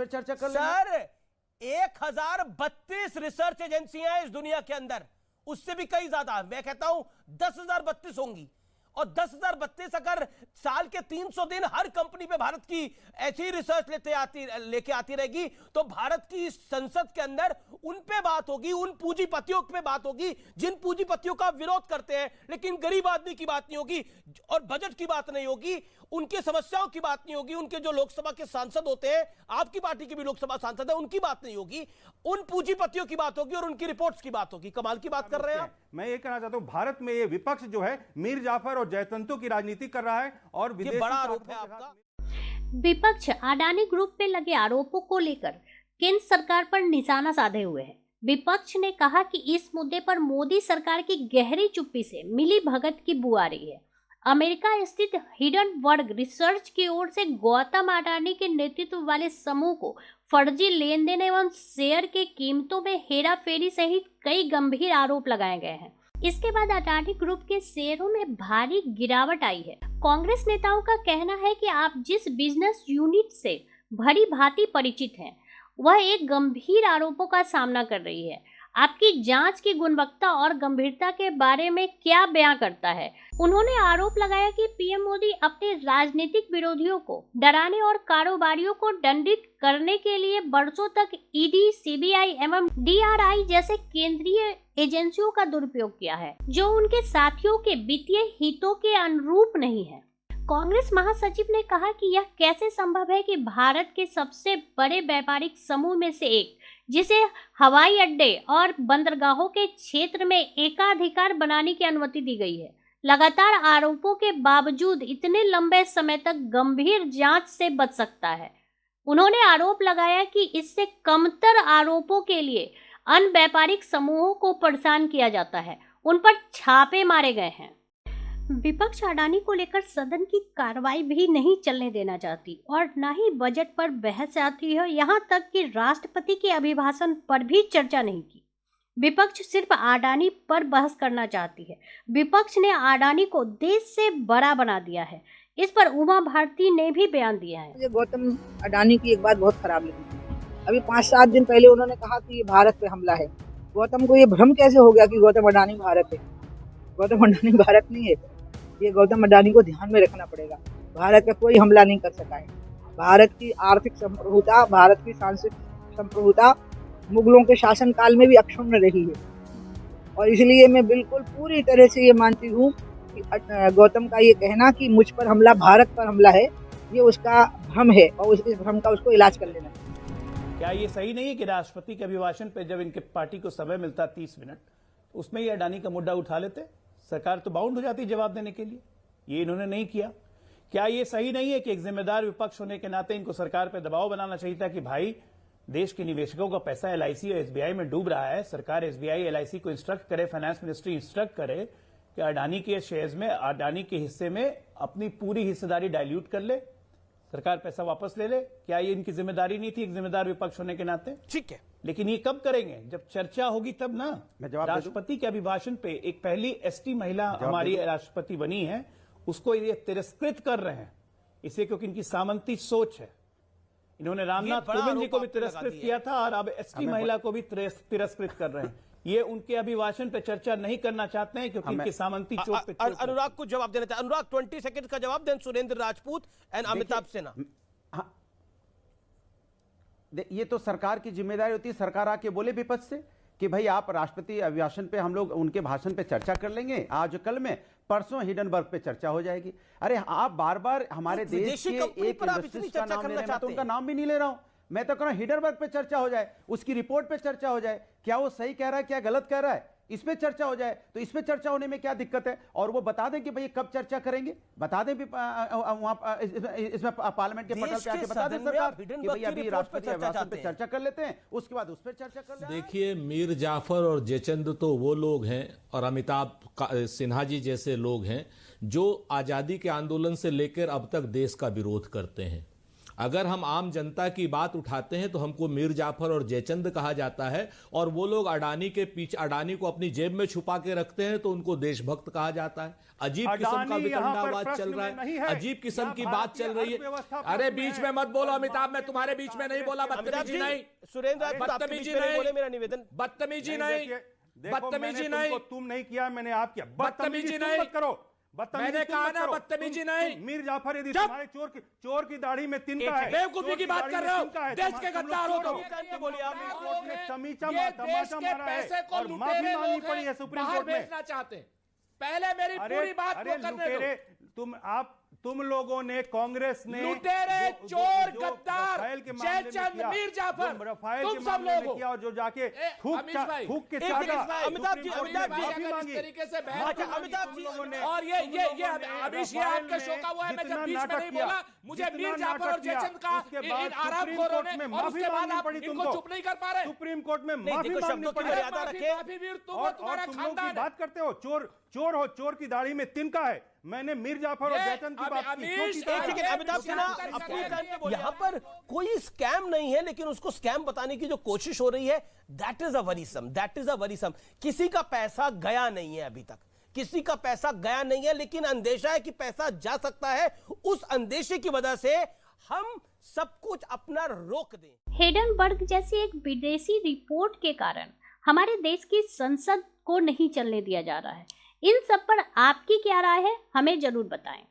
पर चर्चा कर लेंगे। सर 1032 रिसर्च एजेंसियां हैं इस दुनिया के अंदर, उससे भी कई ज्यादा, मैं कहता हूं 10,032 होंगी। और 10,032 अगर साल के 300 दिन हर कंपनी पे भारत की ऐसी रिसर्च लेके आती रहेगी, तो भारत की संसद के अंदर उन पे बात होगी, उन पूंजीपतियों पे बात होगी जिन पूंजीपतियों का विरोध करते हैं, लेकिन गरीब आदमी की बात नहीं होगी और बजट की बात नहीं होगी, उनकी समस्याओं की बात नहीं होगी, उनके जो लोकसभा के सांसद होते हैं, आपकी पार्टी के भी लोकसभा सांसद है, उनकी बात नहीं होगी, उन पूंजीपतियों की बात होगी और उनकी रिपोर्ट्स की बात होगी। कमाल की बात कर रहे हैं आप। मैं ये कहना चाहता हूं, भारत में ये विपक्ष जो है मीर जाफर और जयतंतु की राजनीति कर रहा है और ये बड़ा आरोप है आपका। विपक्ष अडानी ग्रुप पे लगे आरोपों को लेकर केंद्र सरकार पर निशाना साधे हुए है। विपक्ष ने कहा कि इस मुद्दे पर मोदी सरकार की गहरी चुप्पी से मिली भगत की बू आ रही है। अमेरिका स्थित हिडनबर्ग रिसर्च की ओर से गौतम अडानी के नेतृत्व वाले समूह को फर्जी लेन देन एवं शेयर के कीमतों में हेरा फेरी सहित कई गंभीर आरोप लगाए गए हैं। इसके बाद अडानी ग्रुप के शेयरों में भारी गिरावट आई है। कांग्रेस नेताओं का कहना है कि आप जिस बिजनेस यूनिट से भली भांति परिचित हैं, वह एक गंभीर आरोपों का सामना कर रही है। आपकी जांच की गुणवत्ता और गंभीरता के बारे में क्या बयां करता है। उन्होंने आरोप लगाया कि पीएम मोदी अपने राजनीतिक विरोधियों को डराने और कारोबारियों को दंडित करने के लिए वर्षों तक ईडी, सीबीआई एवं डीआरआई जैसे केंद्रीय एजेंसियों का दुरुपयोग किया है, जो उनके साथियों के वित्तीय हितों के अनुरूप नहीं है। कांग्रेस महासचिव ने कहा कि यह कैसे संभव है कि भारत के सबसे बड़े व्यापारिक समूह में से एक, जिसे हवाई अड्डे और बंदरगाहों के क्षेत्र में एकाधिकार बनाने की अनुमति दी गई है, लगातार आरोपों के बावजूद इतने लंबे समय तक गंभीर जांच से बच सकता है। उन्होंने आरोप लगाया कि इससे कमतर आरोपों के लिए अन्य व्यापारिक समूहों को परेशान किया जाता है, उन पर छापे मारे गए हैं। विपक्ष अडानी को लेकर सदन की कार्रवाई भी नहीं चलने देना चाहती और न ही बजट पर बहस आती है। यहाँ तक कि राष्ट्रपति के अभिभाषण पर भी चर्चा नहीं की। विपक्ष सिर्फ अडानी पर बहस करना चाहती है। विपक्ष ने अडानी को देश से बड़ा बना दिया है। इस पर उमा भारती ने भी बयान दिया है। मुझे गौतम अडानी की एक बात बहुत खराब लगी। अभी 5-7 दिन पहले उन्होंने कहा कि ये भारत पे हमला है। गौतम को ये भ्रम कैसे हो गया कि गौतम अडानी भारत है? गौतम अडानी भारत नहीं है। ये गौतम अडानी को ध्यान में रखना पड़ेगा। भारत पे कोई हमला नहीं कर सका है। भारत की आर्थिक संप्रभुता, भारत की सांस्कृतिक संप्रभुता मुगलों के शासनकाल में भी अक्षुण्ण रही है और इसलिए मैं बिल्कुल पूरी तरह से ये मानती हूँ कि गौतम का ये कहना कि मुझ पर हमला, भारत पर हमला है, ये उसका भ्रम है और इस भ्रम का उसको इलाज कर लेना चाहिए। क्या ये सही नहीं है कि राष्ट्रपति के अभिभाषण पे जब इनके पार्टी को समय मिलता 30 मिनट, उसमें ये अडानी का मुद्दा उठा लेते? सरकार तो बाउंड हो जाती जवाब देने के लिए। ये इन्होंने नहीं किया। क्या ये सही नहीं है कि एक जिम्मेदार विपक्ष होने के नाते इनको सरकार पर दबाव बनाना चाहिए था कि भाई देश के निवेशकों का पैसा एलआईसी और एसबीआई में डूब रहा है, सरकार एसबीआई एलआईसी को इंस्ट्रक्ट करे, फाइनेंस मिनिस्ट्री इंस्ट्रक्ट करे कि अडानी के शेयर्स में, अडानी के हिस्से में अपनी पूरी हिस्सेदारी डाइल्यूट कर ले, सरकार पैसा वापस ले ले। क्या ये इनकी जिम्मेदारी नहीं थी एक जिम्मेदार विपक्ष होने के नाते? ठीक है, लेकिन ये कब करेंगे? जब चर्चा होगी तब ना। राष्ट्रपति के अभिभाषण पे एक पहली एसटी महिला हमारी राष्ट्रपति बनी है, उसको ये तिरस्कृत कर रहे हैं इसे, क्योंकि इनकी सामंती सोच है। इन्होंने रामनाथ कोविंद जी को भी तिरस्कृत किया था और अब एसटी महिला को भी तिरस्कृत कर रहे हैं। ये उनके अभिभाषण पे चर्चा नहीं करना चाहते हैं क्योंकि इनकी सामंती चोट पे। अनुराग को जवाब देना चाहिए। अनुराग 20 सेकंड का जवाब दें। सुरेंद्र राजपूत एंड अमिताभ सिन्हा। ये तो सरकार की जिम्मेदारी होती है, सरकार आके बोले विपक्ष से कि भाई आप राष्ट्रपति अभिभाषण पे, हम लोग उनके भाषण पे चर्चा कर लेंगे आज कल में, परसों हिडनबर्ग पे चर्चा हो जाएगी। अरे आप बार बार हमारे देश के एक इंडस्ट्रीज का नाम ले रहे हैं, मैं तो उनका नाम भी नहीं ले रहा हूं। मैं तो कह रहा हूं हिडनबर्ग पे चर्चा हो जाए, उसकी रिपोर्ट पे चर्चा हो जाए, क्या वो सही कह रहा है क्या गलत कह रहा है, इस पे चर्चा हो जाए। तो इस पे चर्चा होने में क्या दिक्कत है? और वो बता दें कि भाई कब चर्चा करेंगे, बता दें वहां इसमें पार्लियामेंट के पटल पे आके बता दें सरकार कि भाई अभी राष्ट्रपति अभिभाषण पे चर्चा कर लेते हैं, उसके बाद उस पर चर्चा कर लेते हैं। देखिए, मीर जाफर और जयचंद्र तो वो लोग हैं और अमिताभ सिन्हा जी जैसे लोग हैं जो आजादी के आंदोलन से लेकर अब तक देश का विरोध करते हैं अगर हम आम जनता की बात उठाते हैं तो हमको मीर जाफर और जयचंद कहा जाता है, और वो लोग अडानी के पीछे, अडानी को अपनी जेब में छुपा के रखते हैं तो उनको देशभक्त कहा जाता है। अजीब किस्म का वितंडावाद चल रहा है, अजीब किस्म की बात चल रही है। अरे बीच में मत बोलो अमिताभ, मैं तुम्हारे बीच में नहीं बोला। बदतमीजी नहीं, सुरेंद्र, बदतमीजी नहीं, मेरा निवेदन, बदतमीजी नहीं, बदतमीजी नहीं, तुम नहीं किया, मैंने आप किया। बदतमीजी नहीं मत करो, मैंने कहा ना बदतमीजी नहीं। मीर जाफर यदि तुम्हारे चोर की दाढ़ी में तिनका है, बेवकूफी की बात कर रहे हो, देश के गद्दार हो तुम। पैसे को लुटेरे लोग हैं, सुप्रीम बाहर कोर्ट में भेजना चाहते हैं। पहले मेरी पूरी बात को करने दो। तुम लोगों ने, कांग्रेस ने, लुटेरे, चोर, गद्दार, जयचंद, मीर जाफर, तुम सब लोग हो। किया और जो जाके थूक के अमिताभ जी, इस तरीके से अमिताभ जी, और ये अभी आपके शो का वो है, मैं जब बीच में नहीं बोला, मुझे मीर जाफर और जयचंद का इन आरामखोरों ने, और उसके बाद आप इनको चुप नहीं कर पा रहे। सुप्रीम कोर्ट में देखो, शब्दों की मर्यादा रखें। और तुम लोग की बात करते हो, चोर हो, चोर की दाढ़ी में तिनका है। मैंने मीर जाफर और जयचंद की बात की। एक सेकंड अमिताभ सिन्हा, अपने टाइम पे यहाँ पर कोई स्कैम नहीं है, लेकिन उसको स्कैम बताने की जो कोशिश हो रही है, दैट इज अ वरीसम। किसी का पैसा गया नहीं है अभी तक, किसी का पैसा गया नहीं है, लेकिन अंदेशा है कि पैसा जा सकता है। उस अंदेशे की वजह से हम सब कुछ अपना रोक दें। हिडनबर्ग जैसी एक विदेशी रिपोर्ट के कारण हमारे देश की संसद को नहीं चलने दिया जा रहा है। इन सब पर आपकी क्या राय है, हमें जरूर बताएं।